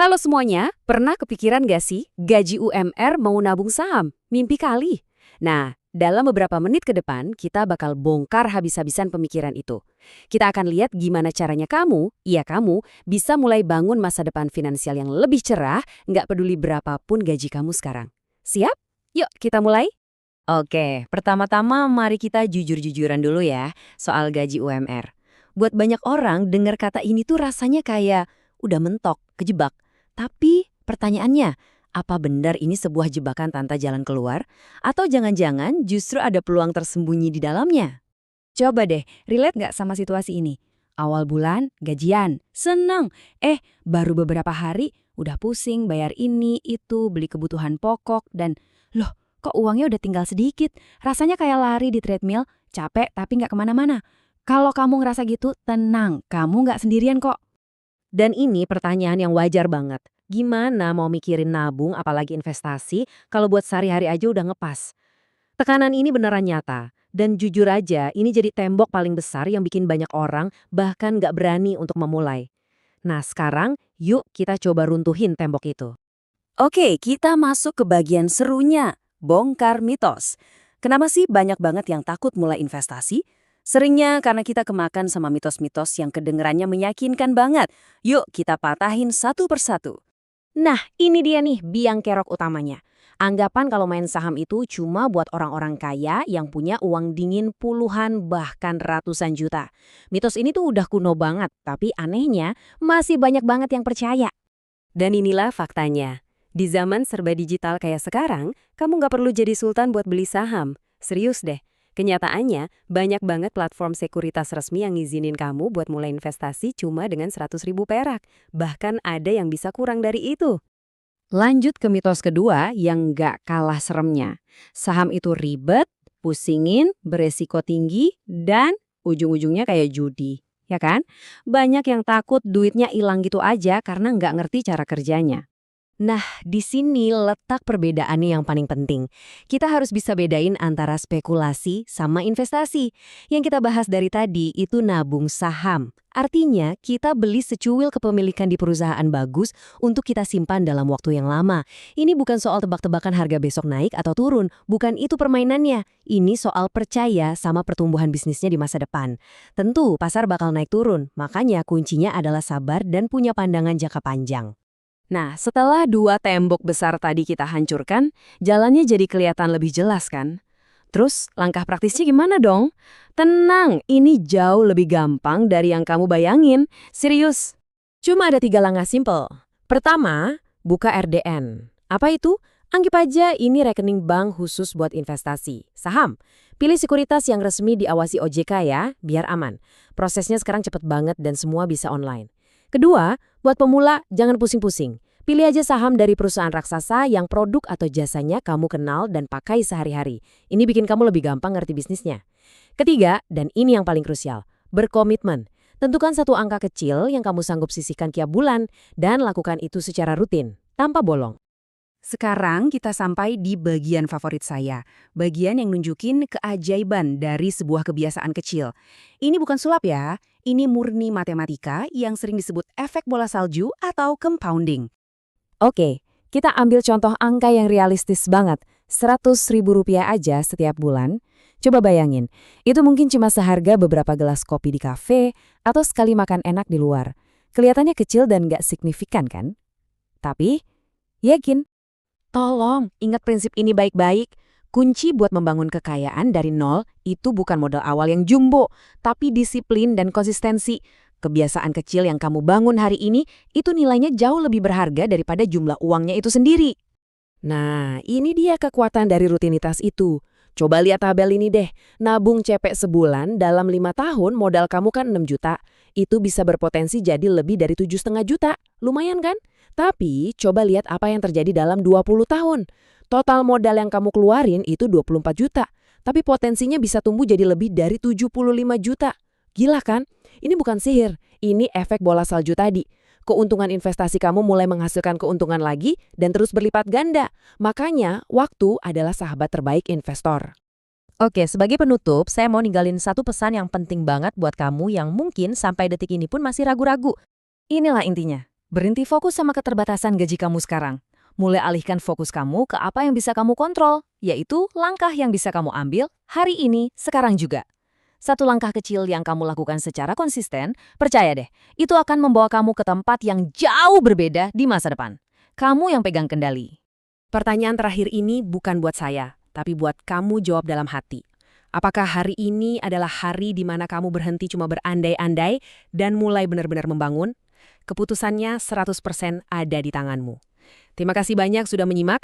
Halo semuanya, pernah kepikiran gak sih gaji UMR mau nabung saham? Mimpi kali. Nah, dalam beberapa menit ke depan, kita bakal bongkar habis-habisan pemikiran itu. Kita akan lihat gimana caranya kamu, iya kamu, bisa mulai bangun masa depan finansial yang lebih cerah, nggak peduli berapapun gaji kamu sekarang. Siap? Yuk, kita mulai. Oke, pertama-tama mari kita jujur-jujuran dulu ya soal gaji UMR. Buat banyak orang, dengar kata ini tuh rasanya kayak udah mentok, kejebak. Tapi pertanyaannya, apa benar ini sebuah jebakan tanpa jalan keluar? Atau jangan-jangan justru ada peluang tersembunyi di dalamnya? Coba deh, relate nggak sama situasi ini? Awal bulan, gajian, senang. Baru beberapa hari, udah pusing bayar ini, itu, beli kebutuhan pokok, dan loh, kok uangnya udah tinggal sedikit? Rasanya kayak lari di treadmill, capek tapi nggak kemana-mana. Kalau kamu ngerasa gitu, tenang, kamu nggak sendirian kok. Dan ini pertanyaan yang wajar banget. Gimana mau mikirin nabung apalagi investasi kalau buat sehari-hari aja udah ngepas? Tekanan ini beneran nyata. Dan jujur aja, ini jadi tembok paling besar yang bikin banyak orang bahkan nggak berani untuk memulai. Nah sekarang, yuk kita coba runtuhin tembok itu. Oke, kita masuk ke bagian serunya, bongkar mitos. Kenapa sih banyak banget yang takut mulai investasi? Seringnya karena kita kemakan sama mitos-mitos yang kedengerannya meyakinkan banget. Yuk kita patahin satu persatu. Nah, ini dia nih biang kerok utamanya. Anggapan kalau main saham itu cuma buat orang-orang kaya yang punya uang dingin puluhan bahkan ratusan juta. Mitos ini tuh udah kuno banget, tapi anehnya masih banyak banget yang percaya. Dan inilah faktanya. Di zaman serba digital kayak sekarang, kamu nggak perlu jadi sultan buat beli saham. Serius deh. Kenyataannya, banyak banget platform sekuritas resmi yang ngizinin kamu buat mulai investasi cuma dengan 100.000 perak. Bahkan ada yang bisa kurang dari itu. Lanjut ke mitos kedua yang nggak kalah seremnya. Saham itu ribet, pusingin, beresiko tinggi, dan ujung-ujungnya kayak judi. Ya kan? Banyak yang takut duitnya hilang gitu aja karena nggak ngerti cara kerjanya. Nah, di sini letak perbedaannya yang paling penting. Kita harus bisa bedain antara spekulasi sama investasi. Yang kita bahas dari tadi itu nabung saham. Artinya, kita beli secuil kepemilikan di perusahaan bagus untuk kita simpan dalam waktu yang lama. Ini bukan soal tebak-tebakan harga besok naik atau turun. Bukan itu permainannya. Ini soal percaya sama pertumbuhan bisnisnya di masa depan. Tentu, pasar bakal naik turun. Makanya kuncinya adalah sabar dan punya pandangan jangka panjang. Nah, setelah dua tembok besar tadi kita hancurkan, jalannya jadi kelihatan lebih jelas kan? Terus, langkah praktisnya gimana dong? Tenang, ini jauh lebih gampang dari yang kamu bayangin. Serius. Cuma ada 3 langkah simpel. Pertama, buka RDN. Apa itu? Anggap aja ini rekening bank khusus buat investasi. Saham. Pilih sekuritas yang resmi diawasi OJK ya, biar aman. Prosesnya sekarang cepet banget dan semua bisa online. Kedua, buat pemula, jangan pusing-pusing. Pilih aja saham dari perusahaan raksasa yang produk atau jasanya kamu kenal dan pakai sehari-hari. Ini bikin kamu lebih gampang ngerti bisnisnya. Ketiga, dan ini yang paling krusial, berkomitmen. Tentukan satu angka kecil yang kamu sanggup sisihkan tiap bulan dan lakukan itu secara rutin, tanpa bolong. Sekarang kita sampai di bagian favorit saya, bagian yang nunjukin keajaiban dari sebuah kebiasaan kecil. Ini bukan sulap ya, ini murni matematika yang sering disebut efek bola salju atau compounding. Oke, kita ambil contoh angka yang realistis banget, Rp100.000 aja setiap bulan. Coba bayangin, itu mungkin cuma seharga beberapa gelas kopi di kafe atau sekali makan enak di luar. Kelihatannya kecil dan nggak signifikan kan? Tapi, yakin. Tolong, ingat prinsip ini baik-baik. Kunci buat membangun kekayaan dari nol itu bukan modal awal yang jumbo, tapi disiplin dan konsistensi. Kebiasaan kecil yang kamu bangun hari ini, itu nilainya jauh lebih berharga daripada jumlah uangnya itu sendiri. Nah, ini dia kekuatan dari rutinitas itu. Coba lihat tabel ini deh. Nabung CP sebulan dalam 5 tahun modal kamu kan 6 juta. Itu bisa berpotensi jadi lebih dari 7,5 juta. Lumayan kan? Tapi coba lihat apa yang terjadi dalam 20 tahun. Total modal yang kamu keluarin itu 24 juta. Tapi potensinya bisa tumbuh jadi lebih dari 75 juta. Gila kan? Ini bukan sihir. Ini efek bola salju tadi. Keuntungan investasi kamu mulai menghasilkan keuntungan lagi dan terus berlipat ganda. Makanya, waktu adalah sahabat terbaik investor. Oke, sebagai penutup, saya mau ninggalin satu pesan yang penting banget buat kamu yang mungkin sampai detik ini pun masih ragu-ragu. Inilah intinya. Berhenti fokus sama keterbatasan gaji kamu sekarang. Mulai alihkan fokus kamu ke apa yang bisa kamu kontrol, yaitu langkah yang bisa kamu ambil hari ini, sekarang juga. Satu langkah kecil yang kamu lakukan secara konsisten, percaya deh, itu akan membawa kamu ke tempat yang jauh berbeda di masa depan. Kamu yang pegang kendali. Pertanyaan terakhir ini bukan buat saya, tapi buat kamu jawab dalam hati. Apakah hari ini adalah hari di mana kamu berhenti cuma berandai-andai dan mulai benar-benar membangun? Keputusannya 100% ada di tanganmu. Terima kasih banyak sudah menyimak.